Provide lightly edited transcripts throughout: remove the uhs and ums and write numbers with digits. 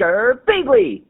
Girbeagly!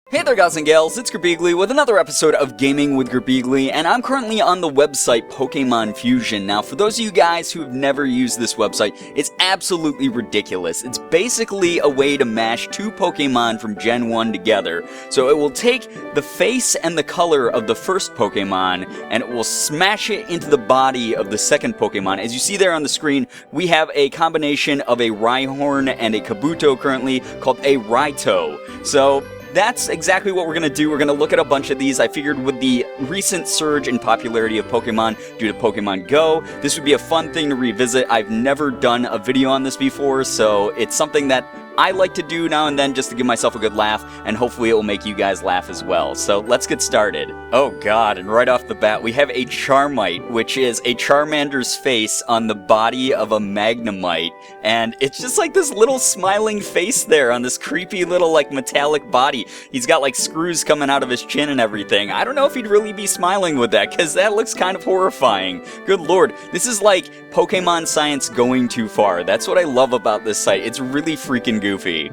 Hey there guys and gals, it's Girbeagly with another episode of Gaming with Girbeagly, and I'm currently on the website Pokémon Fusion. Now, for those of you guys who have never used this website, it's absolutely ridiculous. It's basically a way to mash two Pokémon from Gen 1 together. So it will take the face and the color of the first Pokémon, and it will smash it into the body of the second Pokémon. As you see there on the screen, we have a combination of a Rhyhorn and a Kabuto currently called a Raito. So that's exactly what we're going to do. We're going to look at a bunch of these. I figured with the recent surge in popularity of Pokemon due to Pokemon Go, this would be a fun thing to revisit. I've never done a video on this before, so it's something that I like to do now and then just to give myself a good laugh, and hopefully it will make you guys laugh as well. So let's get started. Oh god, and right off the bat we have a Charmite, which is a Charmander's face on the body of a Magnemite, and it's just like this little smiling face there on this creepy little like metallic body. He's got like screws coming out of his chin and everything. I don't know if he'd really be smiling with that, because that looks kind of horrifying. Good lord, this is like Pokemon science going too far. That's what I love about this site. It's really freaking goofy.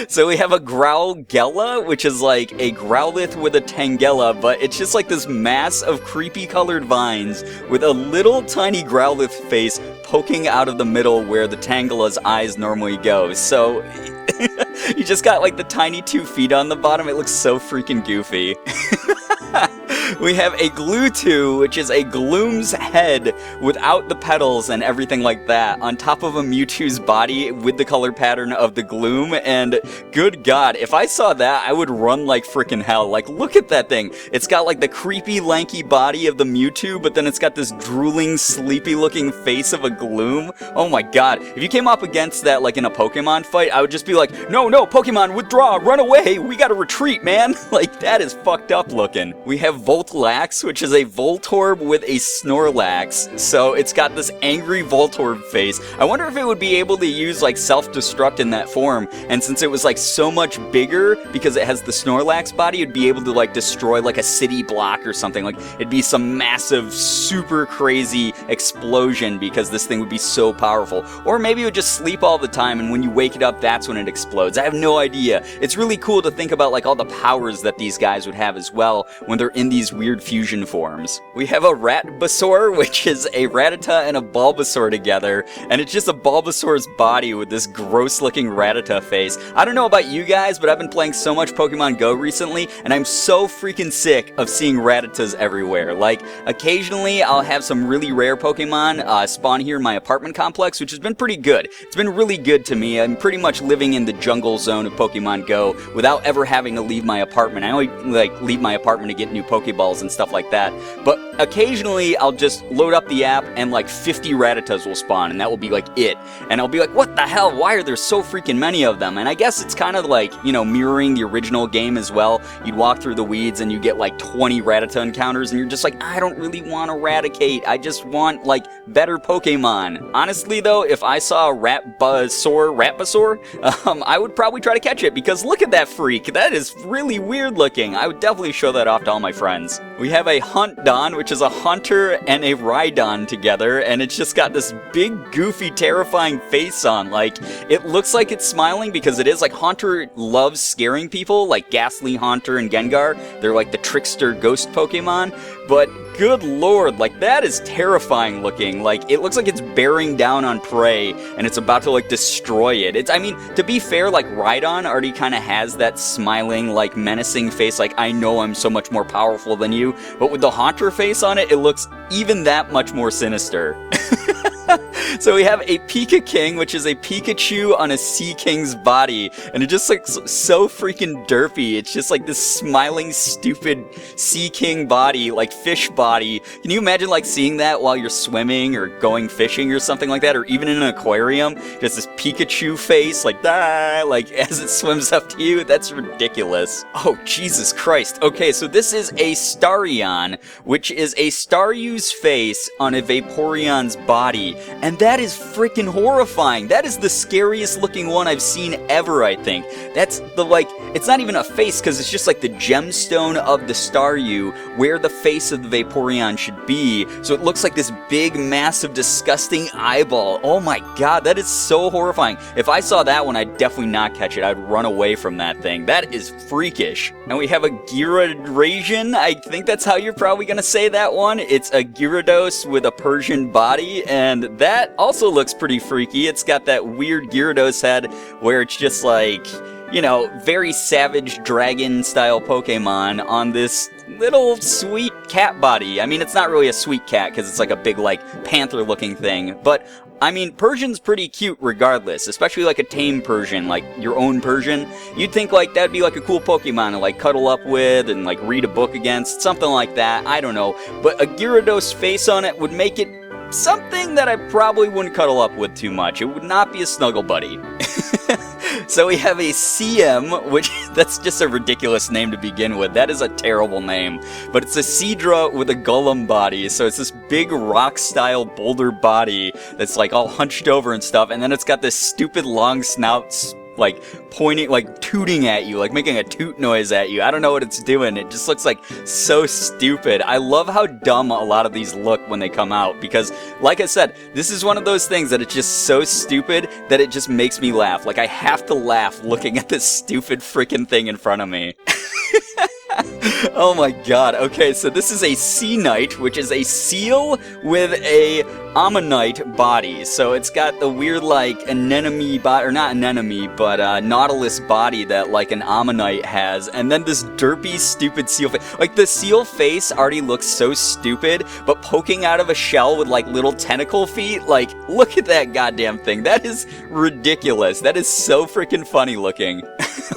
So we have a Growlgella, which is like a Growlithe with a Tangela, but it's just like this mass of creepy colored vines with a little tiny Growlithe face poking out of the middle where the Tangela's eyes normally go. So you just got like the tiny 2 feet on the bottom. It looks so freaking goofy. We have a Gluto, which is a Gloom's head without the petals and everything like that, on top of a Mewtwo's body with the color pattern of the Gloom, and good god, if I saw that, I would run like frickin' hell. Like, look at that thing. It's got like the creepy, lanky body of the Mewtwo, but then it's got this drooling, sleepy-looking face of a Gloom. Oh my god. If you came up against that like in a Pokemon fight, I would just be like, no, Pokemon, withdraw, run away, we gotta retreat, man. Like, that is fucked up looking. We have Voltlax, which is a Voltorb with a Snorlax. So it's got this angry Voltorb face. I wonder if it would be able to use like self-destruct in that form, and since it was like so much bigger because it has the Snorlax body, it'd be able to like destroy like a city block or something. Like, it'd be some massive, super crazy explosion because this thing would be so powerful. Or maybe it would just sleep all the time, and when you wake it up, that's when it explodes. I have no idea. It's really cool to think about like all the powers that these guys would have as well when they're in these weird fusion forms. We have a Ratbasaur, which is a Rattata and a Bulbasaur together, and it's just a Bulbasaur's body with this gross looking Rattata face. I don't know about you guys, but I've been playing so much Pokemon Go recently, and I'm so freaking sick of seeing Rattatas everywhere. Like, occasionally I'll have some really rare Pokemon spawn here in my apartment complex, which has been pretty good. It's been really good to me. I'm pretty much living in the jungle zone of Pokemon Go without ever having to leave my apartment. I only like leave my apartment to get new Pokeballs and stuff like that, but occasionally I'll just load up the app and like 50 Rattatas will spawn, and that will be like it. And I'll be like, what the hell? Why are there so freaking many of them? And I guess it's kind of like, you know, mirroring the original game as well. You'd walk through the weeds and you get like 20 Rattata encounters, and you're just like, I don't really want to Eradicate. I just want like better Pokemon. Honestly though, if I saw a Ratbasaur, I would probably try to catch it, because look at that freak. That is really weird looking. I would definitely show that off to all my friends. We have a Huntdon, which is a Hunter and a Rhydon together, and it's just got this big, goofy, terrifying face on. Like, it looks like it's smiling because it is. Like, Haunter loves scaring people, like Ghastly Haunter and Gengar. They're like the trickster ghost Pokemon, but good lord, like, that is terrifying looking. Like, it looks like it's bearing down on prey, and it's about to, like, destroy it. I mean, to be fair, like, Rhydon already kind of has that smiling, like, menacing face, like, I know I'm so much more powerful than you, but with the Haunter face on it, it looks even that much more sinister. So we have a Pika-King, which is a Pikachu on a Sea King's body, and it just looks so freaking derpy. It's just like this smiling, stupid Sea King body, like fish body. Can you imagine like seeing that while you're swimming or going fishing or something like that, or even in an aquarium? Just this Pikachu face, like, like as it swims up to you. That's ridiculous. Oh, Jesus Christ. Okay, so this is a Staryon, which is a Staryu's face on a Vaporeon's body. and that is freaking horrifying. That is the scariest looking one I've seen ever, I think. That's the, like, it's not even a face, because it's just like the gemstone of the Staryu, where the face of the Vaporeon should be, so it looks like this big, massive, disgusting eyeball. Oh my god, that is so horrifying. If I saw that one, I'd definitely not catch it. I'd run away from that thing. That is freakish. And we have a Gyaradrasian. I think that's how you're probably gonna say that one. It's a Gyarados with a Persian body, and that also looks pretty freaky. It's got that weird Gyarados head where it's just like, you know, very savage dragon-style Pokemon on this little sweet cat body. I mean, it's not really a sweet cat because it's like a big, like, panther-looking thing, but I mean, Persian's pretty cute regardless, especially like a tame Persian, like your own Persian. You'd think like that'd be like a cool Pokemon to like cuddle up with and like read a book against, something like that, I don't know. But a Gyarados face on it would make it something that I probably wouldn't cuddle up with too much. It would not be a snuggle buddy. So we have a CM, which that's just a ridiculous name to begin with. That is a terrible name. But it's a Seadra with a Golem body. So it's this big rock-style boulder body that's like all hunched over and stuff. And then it's got this stupid long snout, like pointing, like tooting at you, like making a toot noise at you. I don't know what it's doing. It just looks like so stupid. I love how dumb a lot of these look when they come out because, like I said, this is one of those things that it's just so stupid that it just makes me laugh. Like I have to laugh looking at this stupid freaking thing in front of me. Oh my god. Okay, so this is a Sea Knight, which is a seal with a Ammonite body. So it's got the weird, like, anemone body, or not anemone, but nautilus body that, like, an Ammonite has. And then this derpy, stupid seal face. Like, the seal face already looks so stupid, but poking out of a shell with, like, little tentacle feet, like, look at that goddamn thing. That is ridiculous. That is so freaking funny looking.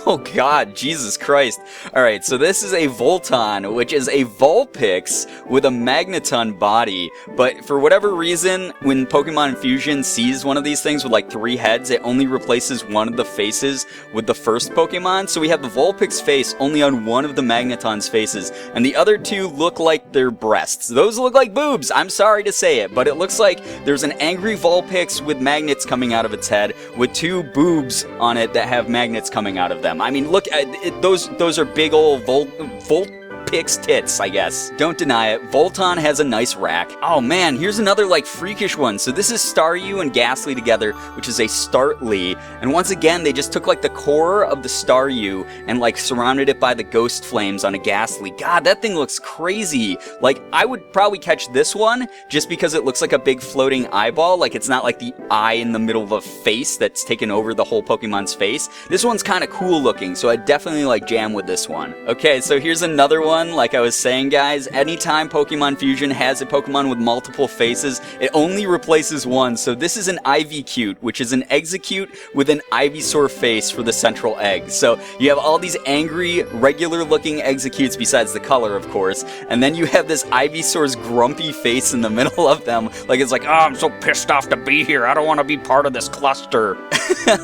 Oh god, Jesus Christ. Alright, so this is a Volton, which is a Vulpix with a Magneton body, but for whatever reason, when Pokemon Fusion sees one of these things with like 3 heads, it only replaces one of the faces with the first Pokemon, so we have the Vulpix face only on one of the Magneton's faces, and the other 2 look like their breasts. Those look like boobs, I'm sorry to say it, but it looks like there's an angry Vulpix with magnets coming out of its head, with 2 boobs on it that have magnets coming out of them. I mean, look at it, those are big old Vulpix tits, I guess. Don't deny it. Volton has a nice rack. Oh man, here's another like freakish one. So this is Staryu and Ghastly together, which is a Startly. And once again, they just took like the core of the Staryu and like surrounded it by the ghost flames on a Ghastly. God, that thing looks crazy. Like, I would probably catch this one just because it looks like a big floating eyeball. Like, it's not like the eye in the middle of a face that's taken over the whole Pokemon's face. This one's kind of cool looking, so I definitely like jam with this one. Okay, so here's another one. Like I was saying, guys, anytime Pokemon Fusion has a Pokemon with multiple faces, it only replaces one. So this is an Ivycute, which is an Execute with an Ivysaur face for the central egg. So you have all these angry, regular-looking Executes besides the color, of course, and then you have this Ivysaur's grumpy face in the middle of them. Like, it's like, oh, I'm so pissed off to be here. I don't want to be part of this cluster.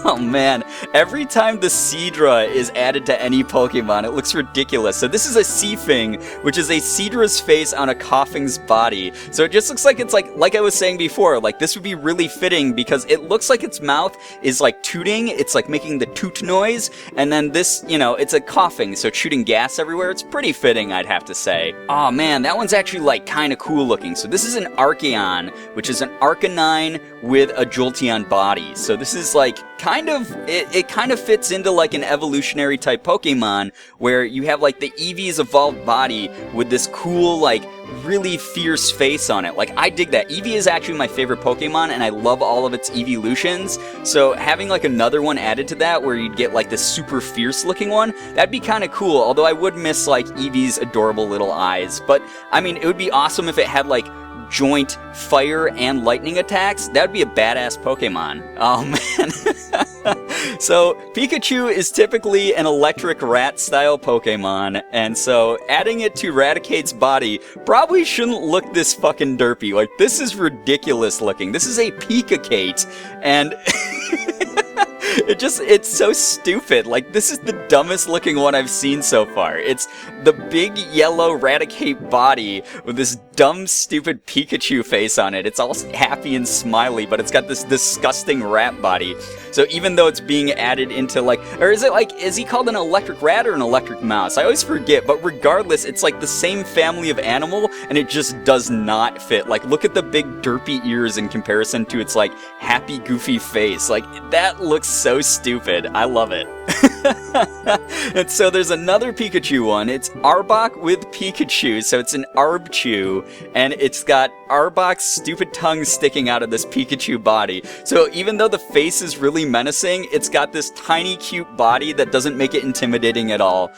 Oh, man. Every time the Seadra is added to any Pokemon, it looks ridiculous. So this is a Seafing, which is a Seadra's face on a Coughing's body. So it just looks like it's like I was saying before, like this would be really fitting because it looks like its mouth is like tooting, it's like making the toot noise, and then this, you know, it's a coughing, so it's shooting gas everywhere. It's pretty fitting, I'd have to say. Oh man, that one's actually like kind of cool looking. So this is an Archeon, which is an Arcanine with a Jolteon body. So this is like kind of, it kind of fits into like an evolutionary type Pokemon where you have like the Eevee's evolved body with this cool like really fierce face on it. Like, I dig that. Eevee is actually my favorite Pokemon, and I love all of its evolutions. So having like another one added to that where you'd get like this super fierce looking one, that'd be kind of cool. Although I would miss like Eevee's adorable little eyes. But I mean, it would be awesome if it had like joint fire and lightning attacks. That would be a badass Pokemon. Oh man. So Pikachu is typically an electric rat style Pokemon, and so adding it to Raticate's body probably shouldn't look this fucking derpy. Like, this is ridiculous looking. This is a Pikacate, and It's so stupid. Like, this is the dumbest looking one I've seen so far. It's the big yellow Raticate body with this dumb, stupid Pikachu face on it. It's all happy and smiley, but it's got this disgusting rat body. So even though it's being added into, like, or is he called an electric rat or an electric mouse? I always forget, but regardless, it's like the same family of animal, and it just does not fit. Like, look at the big derpy ears in comparison to its, like, happy, goofy face. Like, that looks so stupid. I love it. And so there's another Pikachu one. It's Arbok with Pikachu, so it's an Arbchew, and it's got Arbok's stupid tongue sticking out of this Pikachu body. So even though the face is really menacing, it's got this tiny, cute body that doesn't make it intimidating at all.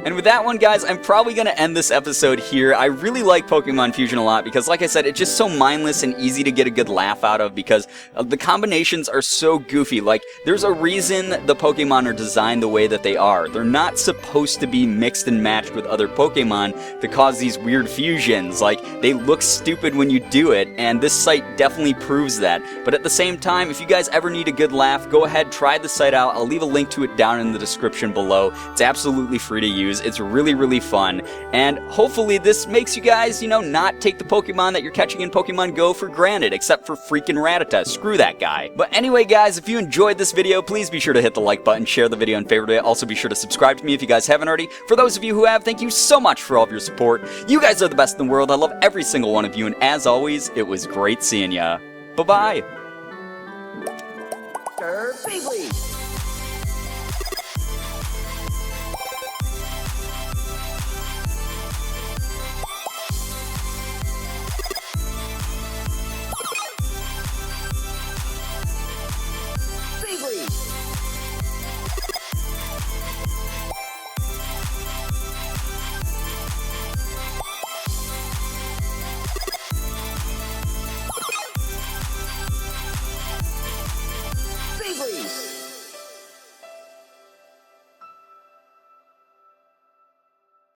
And with that one, guys, I'm probably going to end this episode here. I really like Pokemon Fusion a lot because, like I said, it's just so mindless and easy to get a good laugh out of because the combinations are so goofy. Like, there's a reason the Pokemon are designed the way that they are. They're not supposed to be mixed and matched with other Pokemon to cause these weird fusions. Like, they look stupid when you do it, and this site definitely proves that. But at the same time, if you guys ever need a good laugh, go ahead, try the site out. I'll leave a link to it down in the description below. It's absolutely free to use. It's really, really fun, and hopefully this makes you guys, you know, not take the Pokemon that you're catching in Pokemon Go for granted, except for freaking Rattata. Screw that guy. But anyway, guys, if you enjoyed this video, please be sure to hit the like button, share the video, and favorite it. Also, be sure to subscribe to me if you guys haven't already. For those of you who have, thank you so much for all of your support. You guys are the best in the world. I love every single one of you, and as always, it was great seeing ya. Bye-bye. Girbeagly.